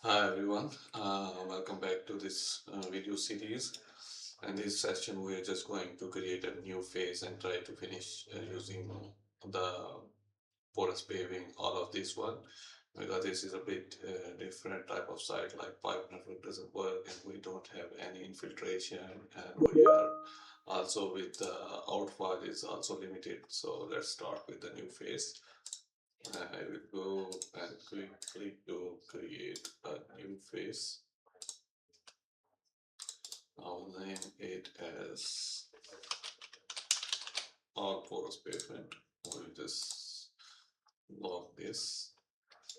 Hi everyone, welcome back to this video series. In this session, we are just going to create a new phase and try to finish using the porous paving, all of this one, because this is a bit different type of site. Like pipe network doesn't work, and we don't have any infiltration, and we are also with the outfall is also limited. So let's start with the new phase. I will go and quickly to create a new face. I'll name it as all porous pavement. We'll just log this,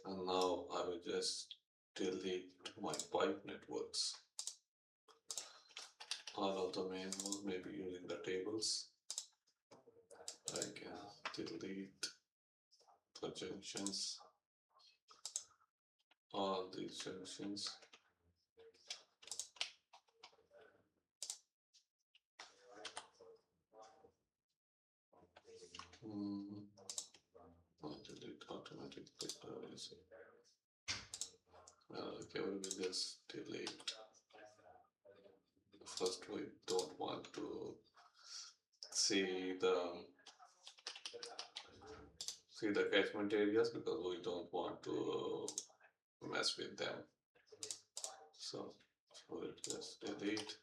and now I will just delete my pipe networks. All of the main ones, maybe using the tables. I can delete the junctions, all these junctions. Delete automatically. Okay, we will just delete. First, we don't want to see the catchment areas because we don't want to mess with them. So we'll just delete.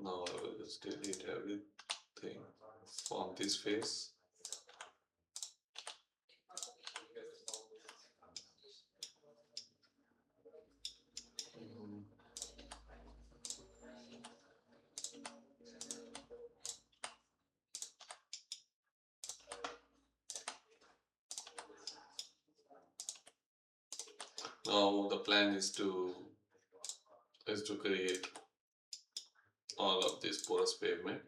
Now I will just delete everything from this face. Now the plan is to create all of this porous pavement.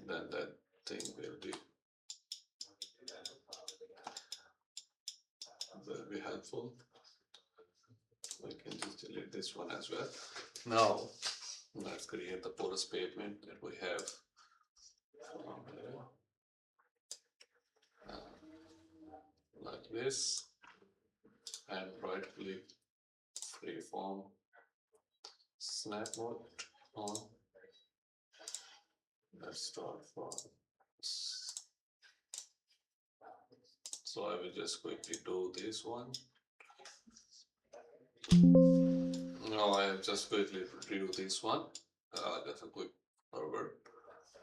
Then that thing will be helpful. We can just delete this one as well. Now let's create the porous pavement that we have like this, and right click freeform snap mode on. Let's start from. So I will just quickly do this one. Now I have just quickly do this one. Just a quick forward,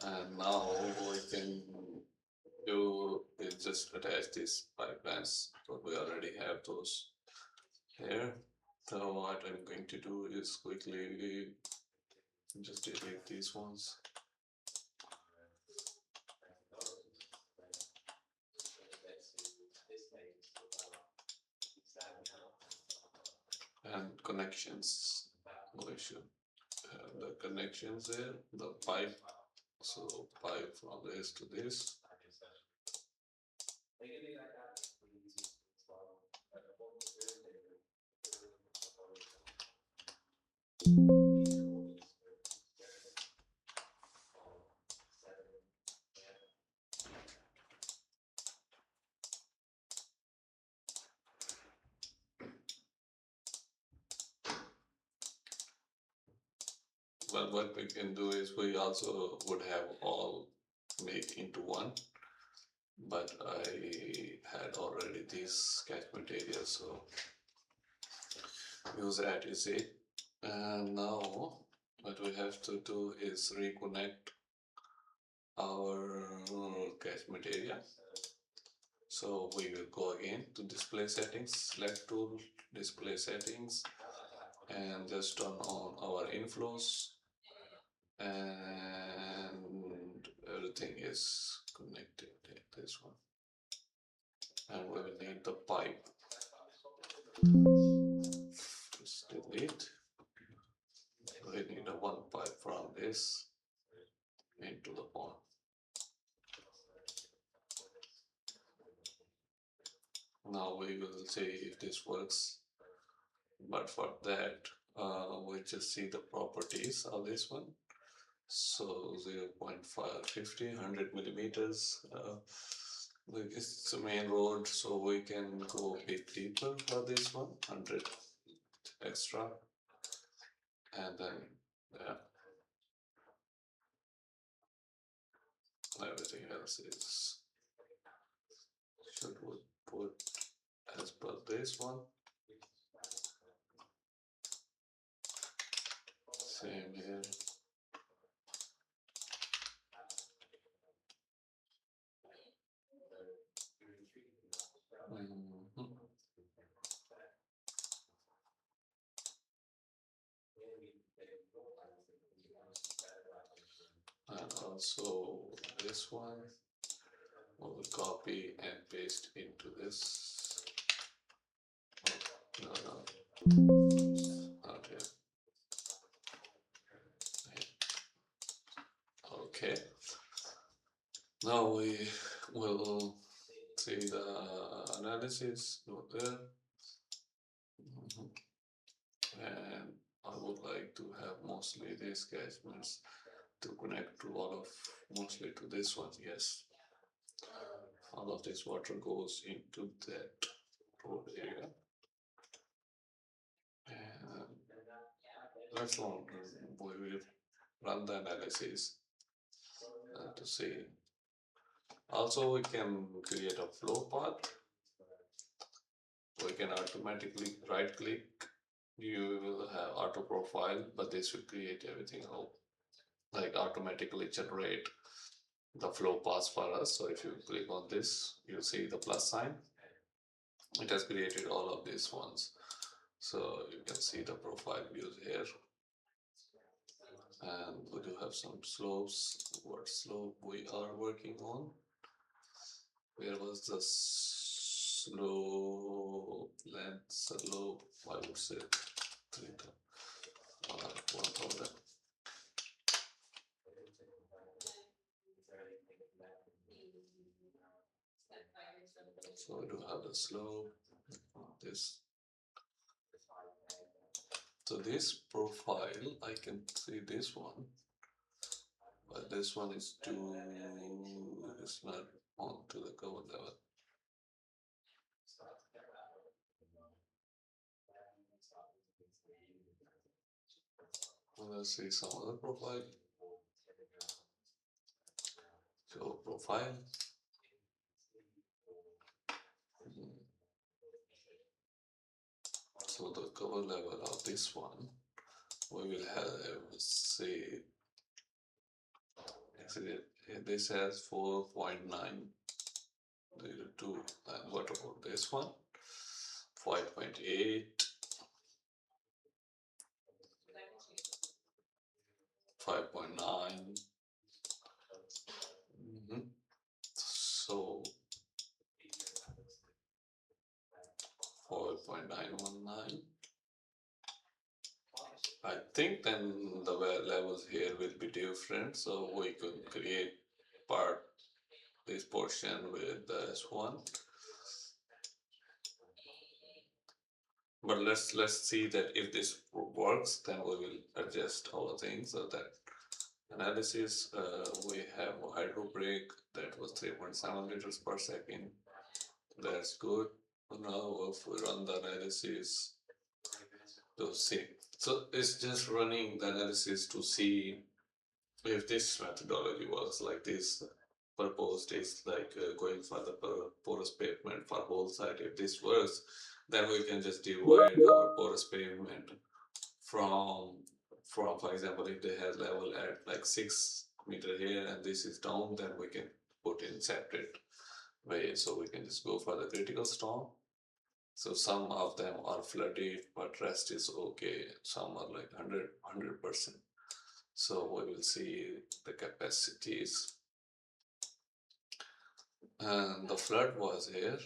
and now we can do is just attach these pipelines. So we already have those here. So what I'm going to do is quickly just delete these ones. And connections, we should have the connections there, the pipe, so pipe from this to this. But what we can do is we also would have all made into one, but I had already this catchment area, so use that is it. And now what we have to do is reconnect our catchment area. So we will go again to display settings, select tool, display settings, and just turn on our inflows, and everything is connected. This one, and we will need the pipe. Just delete. We need a one pipe from this into the pond. Now we will see if this works, but for that we just see the properties of this one. So 0.550, 100 millimeters. It's a main road, so we can go a bit deeper for this one, 100 extra, and then yeah, everything else is should we put as per this one. Same here. Mhm. And also this one we'll copy and paste into this. Oh, no, not here. Okay. Now we will see the analysis node there. Mhm. And I would like to have mostly these catchments to connect to all of, mostly to this one, yes. All of this water goes into that road area. And let's run, we will run the analysis to see. Also, we can create a flow path. We can automatically right click. You will have auto profile, but this will create everything out, like automatically generate the flow paths for us. So if you click on this, you see the plus sign. It has created all of these ones. So you can see the profile views here. And we do have some slopes. What slope we are working on? Where was the slope length? Slope, I would say 1000. So we do have the slope, this. So this profile, I can see this one, but this one is too, it's not onto the cover level. Let's see some other profile. Show profile. So the cover level of this one, we will have, say, actually this has 4.902, and what about this one? 5.8, 5.9. So 4.919. I think then the levels here will be different, so we could create part this portion with this one. But let's see that if this works, then we will adjust all the things. So that analysis, we have a hydro break that was 3.7 liters per second. That's good. Now if we run the analysis to see, so it's just running the analysis to see if this methodology works. Like this proposed is like going for the porous pavement for whole site. If this works, then we can just divide our porous pavement from for example, if they have level at like 6 meter here and this is down, then we can put in separate way. So we can just go for the critical storm. So some of them are flooded, but rest is okay. Some are like 100%. So we will see the capacities. And the flood was here,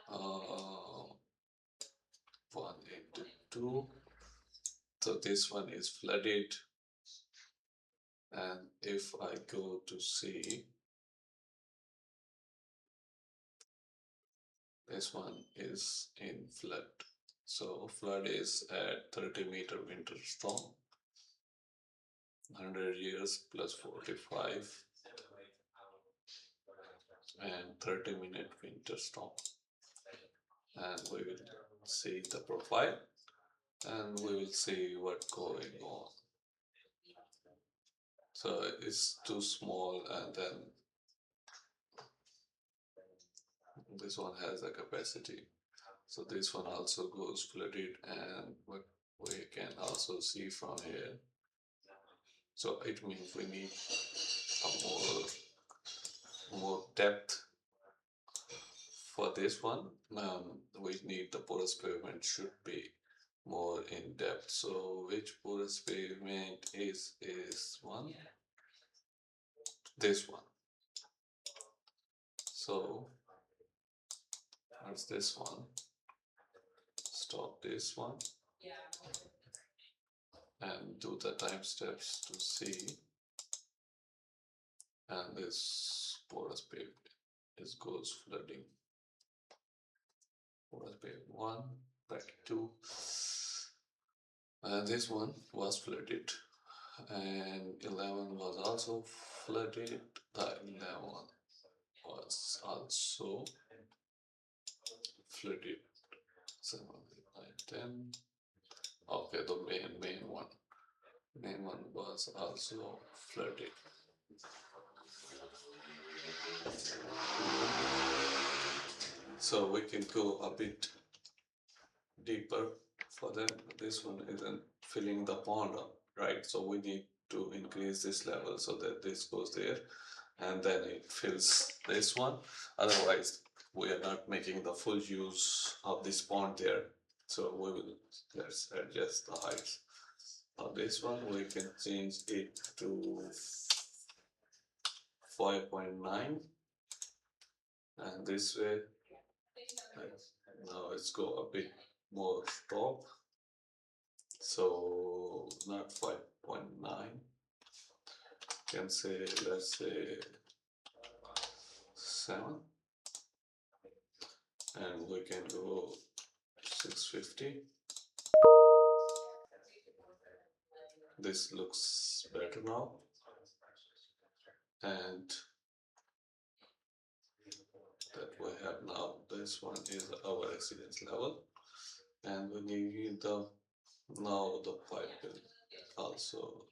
182. So this one is flooded. And if I go to see, this one is in flood. So flood is at 30-meter winter storm, 100 years plus 45, and 30-minute winter storm. And we will see the profile. and we will see what's going on. So it's too small, and then this one has a capacity. So this one also goes flooded, and what we can also see from here. So it means we need a more depth for this one. We need the porous pavement should be more in depth. So which porous pavement is one? This one. So what's this one? Stop this one and do the time steps to see. And this porous pavement goes flooding. Porous pavement 1, bracket 2, and this one was flooded, and 11 was also flooded. The 11 was also flooded. 7, 8, 9, 10. Okay, the main one. Main one was also flooded. So we can go a bit deeper for them. This one isn't filling the pond up, right? So we need to increase this level so that this goes there, and then it fills this one. Otherwise, we are not making the full use of this pond there. So we will, let's adjust the height of this one. We can change it to 5.9, and this way now it's go a bit more top. So not 5.9, can say, let's say 7, and we can go 650. This looks better now, and that we have now. This one is our exceedance level, and we need the now the pipe will also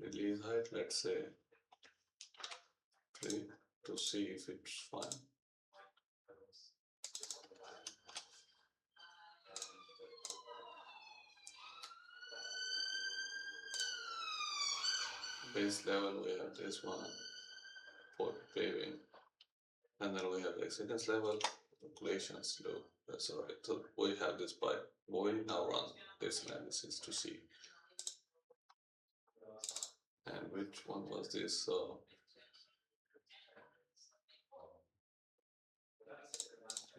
release height, let's say 3, to see if it's fine. Base level, we have this one for paving, and then we have exceedance level, calculations low. That's all right. So we have this pipe. We now run this analysis to see. And which one was this? So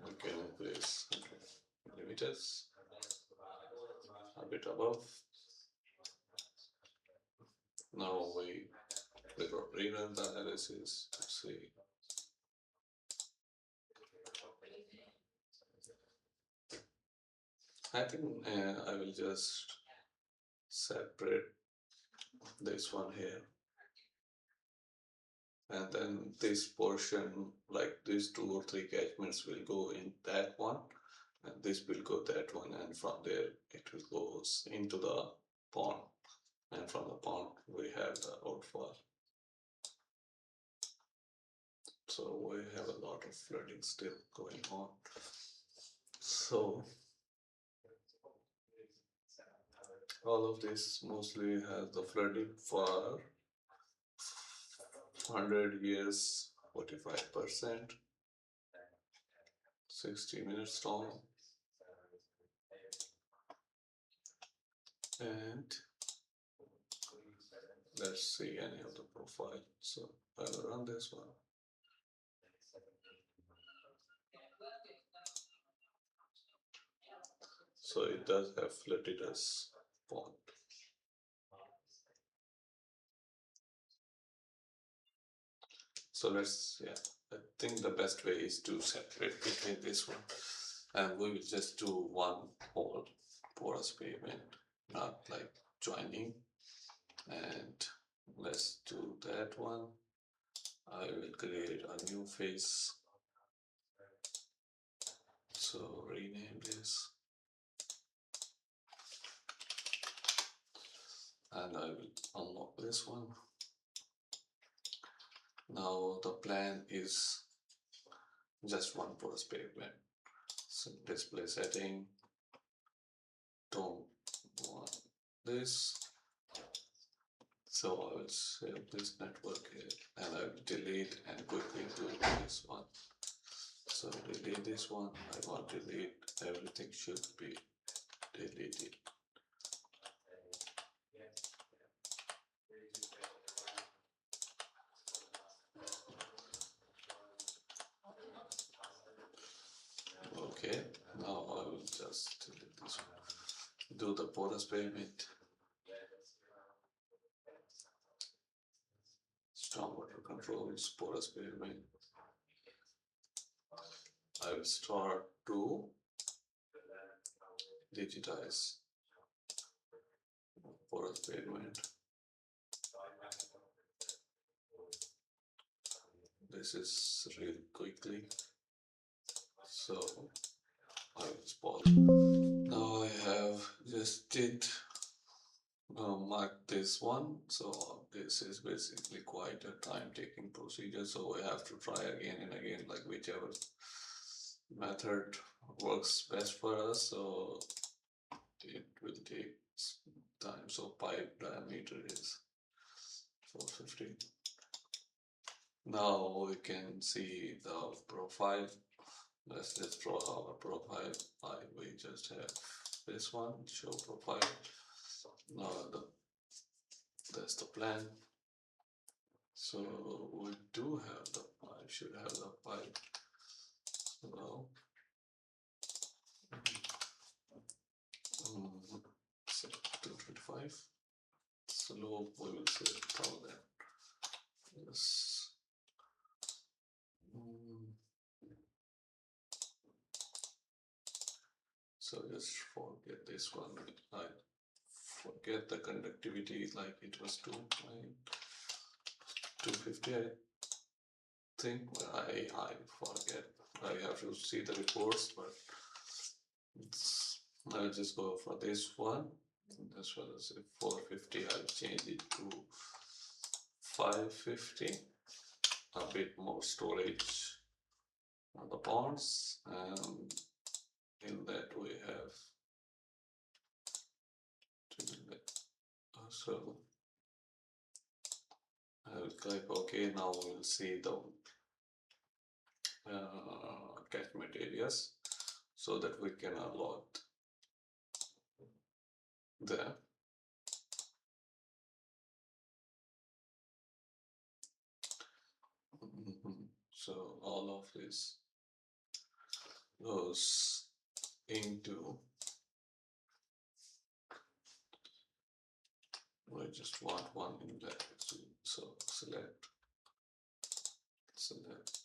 we can place millimeters a bit above. Now we rerun the analysis to see. I think I will just separate this one here, and then this portion, like these 2 or 3 catchments, will go in that one, and this will go that one, and from there it will go into the pond, and from the pond we have the outfall. So we have a lot of flooding still going on. So all of this mostly has the flooding for 100 years, 45%, 60 minutes storm, and let's see any of the profile. So I will run this one. So it does have flooded as pond. So let's, yeah, I think the best way is to separate between this one, and we will just do one whole porous pavement, not like joining. And let's do that one. I will create a new face. So rename this this, and I will unlock this one. Now the plan is just one porous pavement. So display setting, don't want this. So I will save this network here and I will delete and quickly do this one. So delete this one. I want to delete, everything should be deleted. Okay, now I will just delete this one. Do the porous pavement. Stormwater controls, porous pavement. I will start to digitize porous pavement. This is really quickly, so I will pause. Now I have just did mark this one, so this is basically quite a time-taking procedure, so we have to try again and again, like whichever method works best for us, so it will take time. So pipe diameter is 450. Now we can see the profile. Let's just draw our profile. We just have this one, show profile. Now that's the plan. So we do have the pipe, should have the pipe. Well, 225. Slope we will say 1000. Yes. So just forget this one. I forget the conductivity, like it was 250. I think I forget. I have to see the reports, but I'll just go for this one. As well as 450, I'll change it to 550. A bit more storage on the ponds, and in that we have so I will click OK. Now we will see the catchment areas so that we can allot there. So all of this goes into, we just want one inlet, so select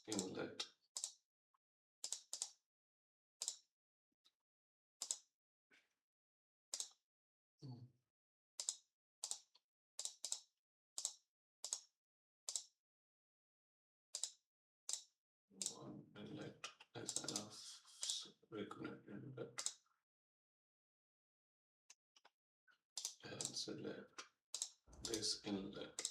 inlet, one inlet is enough, reconnect inlet and select this inlet.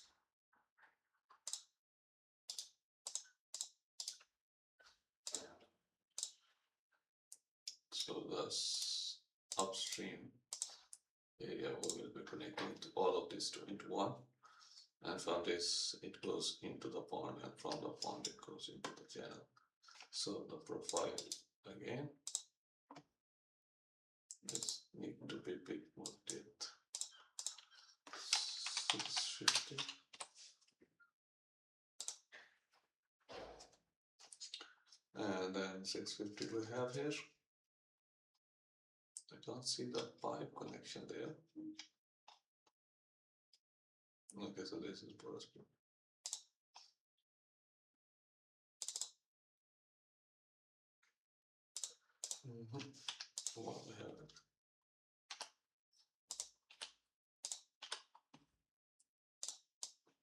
So thus upstream area we will be connecting all of this into one, and from this it goes into the pond, and from the pond it goes into the channel. So the profile again, this need to be bit more depth, 650. And then 650 we have here. I don't see the pipe connection there. Okay, so this is porous pavement. Well, we have it.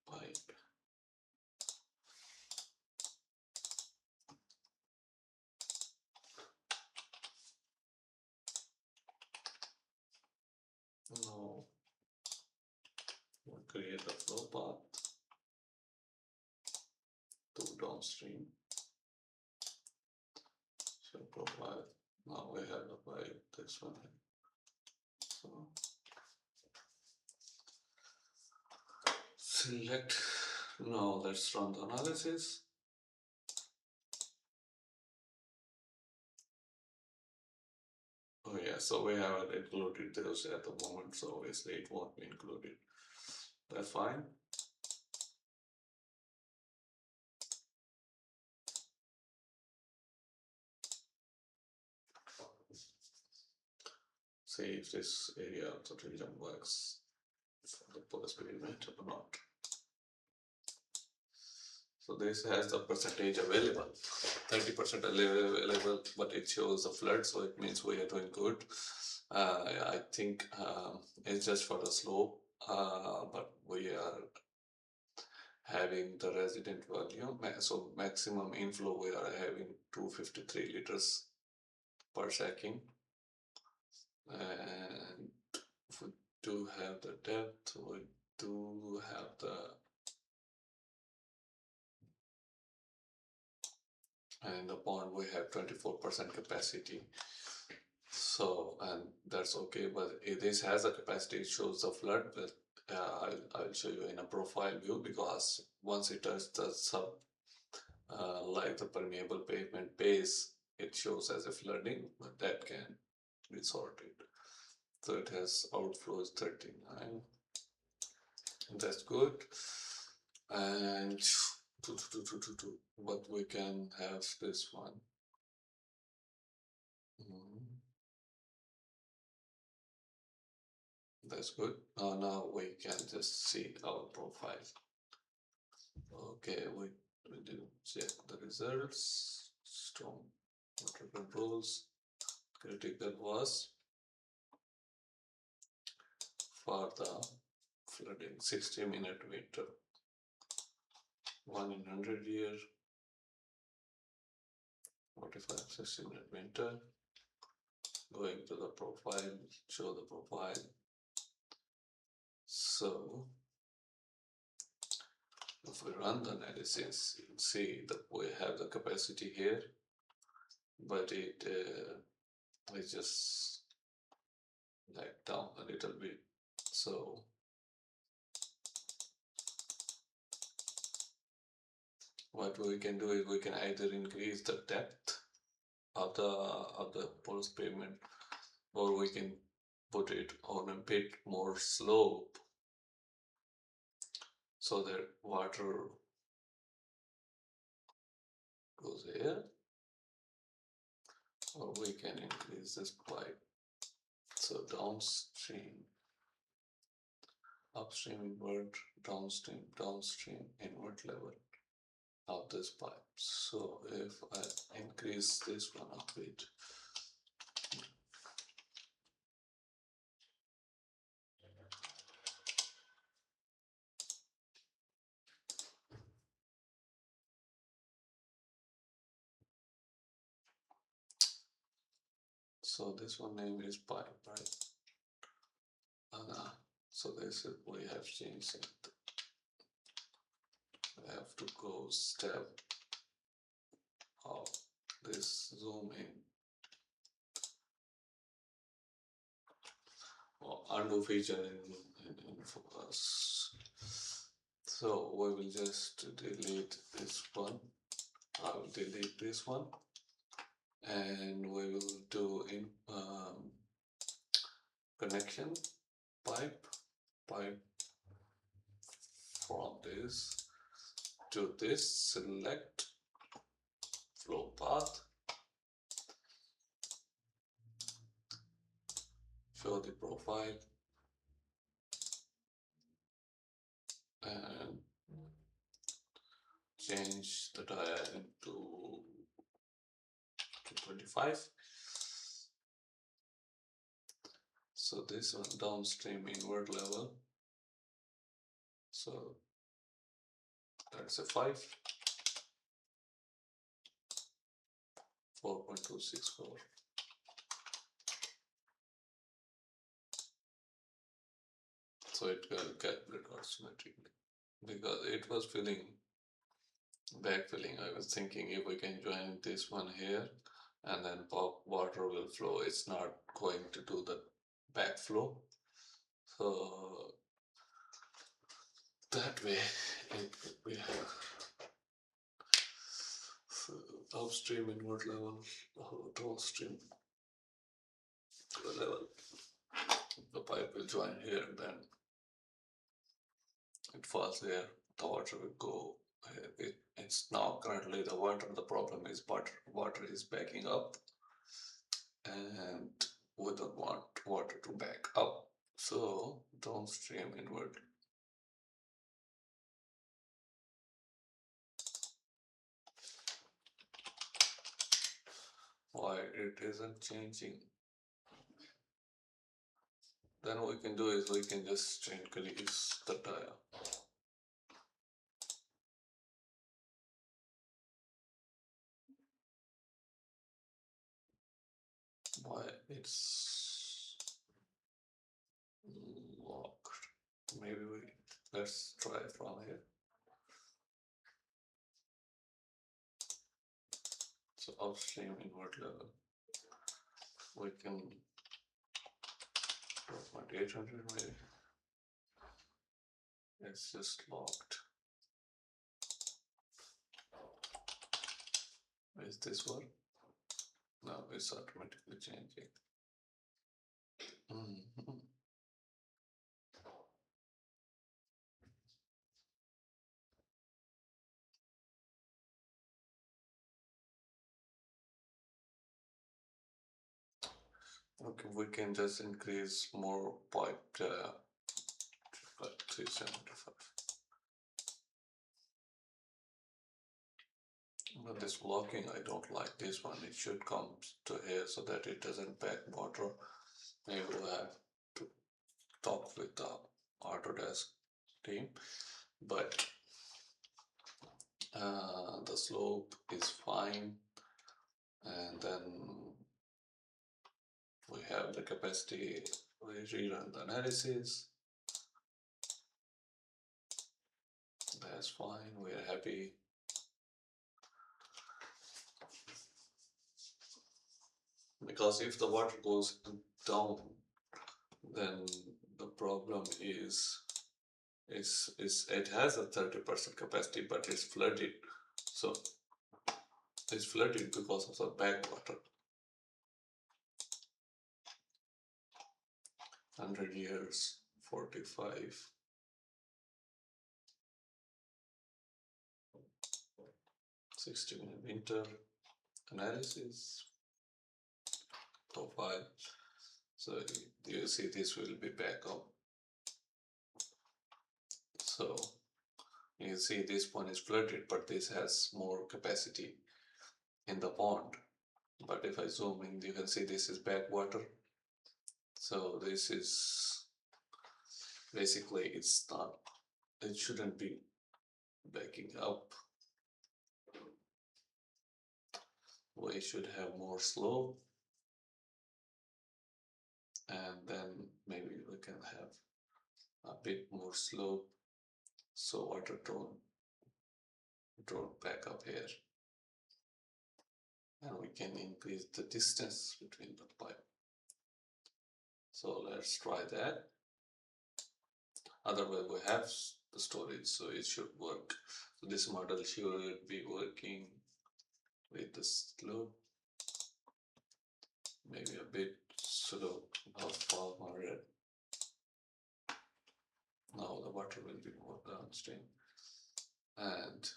Pipe. create the flow path to downstream. So profile. Now we have applied this one. So select. Now let's run the analysis. Oh yeah, so we haven't included those at the moment, so obviously it won't be included. That's fine. See if this area of the region works for the porous pavement or not. So this has the percentage available, 30% available, but it shows the flood, so it means we are doing good. I think it's just for the slope, but we are having the resident volume, so maximum inflow we are having 253 liters per second, and we do have the depth, we do have the, and the pond we have 24% capacity. So, and that's okay, but this has a capacity, it shows the flood, but I'll show you in a profile view, because once it touches the sub, like the permeable pavement base, it shows as a flooding, but that can be sorted. So it has outflows 39, that's good. And but we can have this one. That's good. Now we can just see our profile. Okay, we do check the results. Storm water controls. Critical was for the flooding 60-minute winter. 1 in 100 year. 45 60-minute winter. Going to the profile, show the profile. So if we run the analysis, you can see that we have the capacity here, but it just like down a little bit. So what we can do is we can either increase the depth of the porous pavement, or we can put it on a bit more slope so that water goes here, or we can increase this pipe. So downstream, upstream inward, downstream inward level of this pipe. So if I increase this one a bit, so this one name is pipe, right? So this is, we have changed it. I have to go step of this, zoom in, or undo feature in focus. So we will just delete this one. I will delete this one, and we will do in connection pipe from this to this, select flow path, show the profile, and change the dial into 225. So this one downstream inward level, so that's a 5, 4.264. So it will calculate automatically. Because it was backfilling. I was thinking if we can join this one here and then water will flow. It's not going to do the backflow. So that way we have upstream inward level, downstream level. The pipe will join here and then it falls here. The water will go. It's now currently the water. The problem is water is backing up, and we don't want water to back up. So downstream inward. Why it isn't changing? Then what we can do is we can just increase the dial. Why it's locked? Maybe let's try from here. So upstream inward level. We can 800 maybe. It's just locked. Is this one? No, it's automatically changing. Okay, we can just increase more pipe like 375. But this blocking, I don't like this one. It should come to here so that it doesn't back water. Maybe we'll have to talk with the Autodesk team. But the slope is fine. And then we have the capacity. We rerun the analysis. That's fine. We're happy. Because if the water goes down, then the problem is it has a 30% capacity, but it's flooded. So it's flooded because of the backwater. 100 years, 45. 60-minute winter analysis profile. So you see this will be back up. So you see this one is flooded, but this has more capacity in the pond. But if I zoom in, you can see this is backwater. So this is basically it shouldn't be backing up. We should have more slope, and then maybe we can have a bit more slope so water don't back up here, and we can increase the distance between the pipe. So let's try that. Otherwise we have the storage, so it should work. So this model should be working with the slope, maybe a bit slope of 500. Now the water will be more downstream, and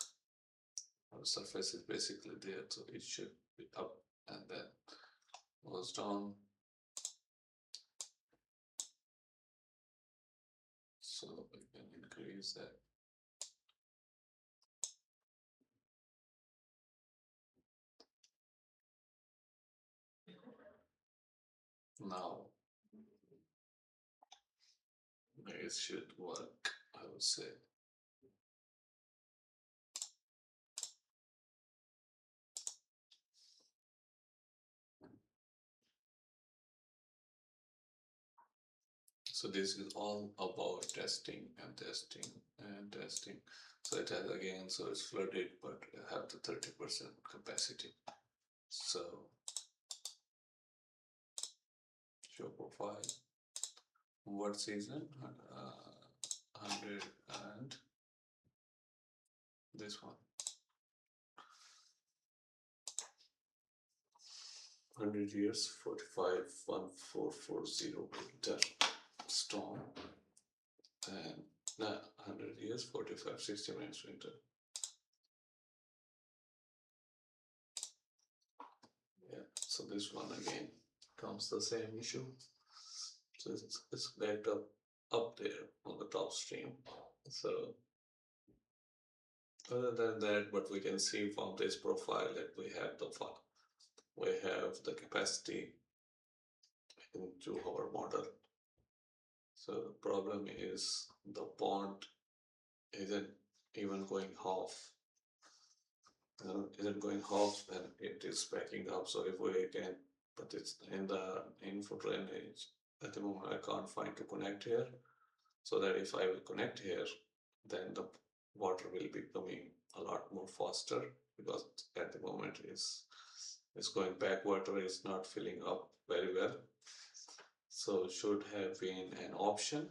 our surface is basically there, so it should be up and then goes down. So we can increase that. Now it should work, I would say. So this is all about testing and testing and testing. So it has again, so it's flooded, but I have the 30% capacity. So show profile, what season, 100 and this one. 100 years, 45, 1440 winter storm, and 100 years, 45, 60 minutes winter. Yeah, so this one again comes the same issue. So it's backed up there on the top stream. So other than that, what we can see from this profile that we have the capacity into our model. So the problem is the pond isn't even going half. Isn't going half, then it is backing up. So if we can, but it's in the InfoDrainage at the moment, I can't find to connect here. So that if I will connect here, then the water will be coming a lot more faster, because at the moment it's going back, water is not filling up very well. So should have been an option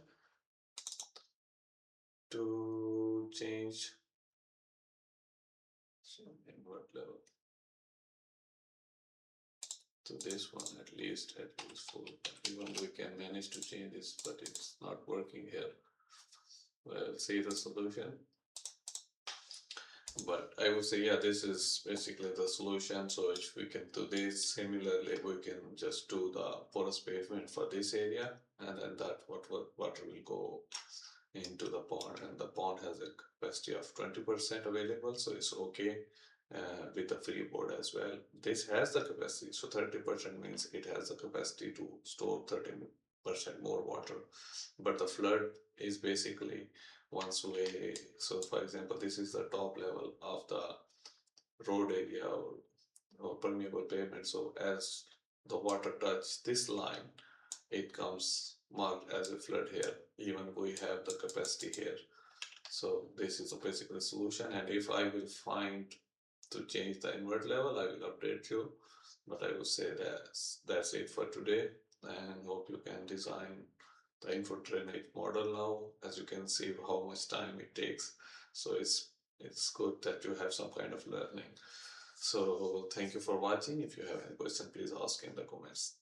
to change invert level to this one, at least full. Even we can manage to change this, but it's not working here. Well, see the solution. But I would say, yeah, this is basically the solution. So if we can do this, similarly, we can just do the porous pavement for this area, and then that water will go into the pond, and the pond has a capacity of 20% available, so it's okay with the freeboard as well. This has the capacity, so 30% means it has the capacity to store 30% more water, but the flood is basically once we, so for example, this is the top level of the road area or permeable pavement. So as the water touches this line, it comes marked as a flood here, even we have the capacity here. So this is basically the solution, and if I will find to change the invert level, I will update you. But I will say that's it for today, and hope you can design the InfoDrainage model now. As you can see how much time it takes, so it's good that you have some kind of learning. So thank you for watching. If you have any question, please ask in the comments.